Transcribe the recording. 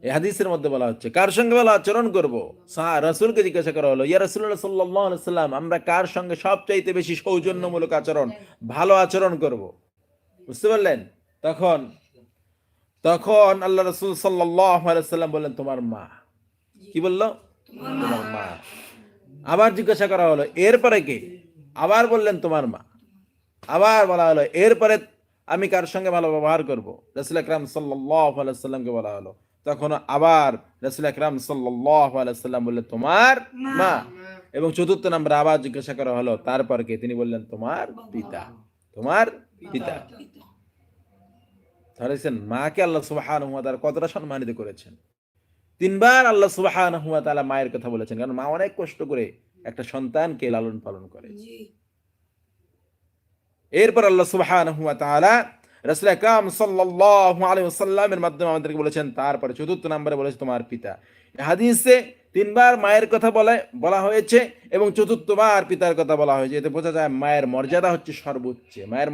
এই হাদিসের মধ্যে বলা হচ্ছে কার সঙ্গে ভালো আচরণ করব। রাসূলকে জিজ্ঞাসা করা হলো, ইয়া রাসূলুল্লাহ সাল্লাল্লাহু আলাইহি সাল্লাম, আমরা কার সঙ্গে সবচাইতে বেশি সৌজন্যমূলক আচরণ, ভালো আচরণ করব? বুঝতে পারলেন? তখন তখন আল্লাহ রাসূল সাল্লাল্লাহু আলাইহি সাল্লাম বললেন, তোমার মা। কি বলল? তোমার মা। আবার জিজ্ঞাসা করা হলো, এরপরে কে? আবার বললেন, তোমার মা। আবার বলা হলো, এরপরে আমি কার সঙ্গে ভালো ব্যবহার করব? রাসূল আকরাম সাল্লাল্লাহু আলাইহি সাল্লামকে বলা হলো। তখন আবার রাসূল আকরাম সাল্লাল্লাহু আলাইহি সাল্লাম বললেন, তোমার মা। এবং চতুর্থ নম্বরে আবার জিজ্ঞাসা করা হলো, তারপর কে? তিনি বললেন, তোমার পিতা। তোমার পিতা। ধরেছেন, মাকে আল্লাহ সুবহানাহু ওয়া তাআলা কতটা সম্মানিত করেছেন। তিনবার আল্লাহ সুবহানাহু ওয়া তাআলা মায়ের কথা বলেছেন, কারণ মা অনেক কষ্ট করে একটা সন্তানকে লালন পালন করে। এরপর আল্লাহ সুবহানাহু ওয়া তাআলা রাসূল আকরাম সাল্লাল্লাহু আলাইহি ওয়াসাল্লামের মাধ্যমে আমাদেরকে বলেছেন, তারপরে চতুর্থ নম্বরে বলেছে, তোমার পিতা। হাদিসে তিনবার মায়ের কথা বলা হয়েছে এবং চতুর্থবার পিতার কথা বলা হয়েছে। এতে বোঝা যায় মায়ের মর্যাদা হচ্ছে সর্বোচ্চ। মায়ের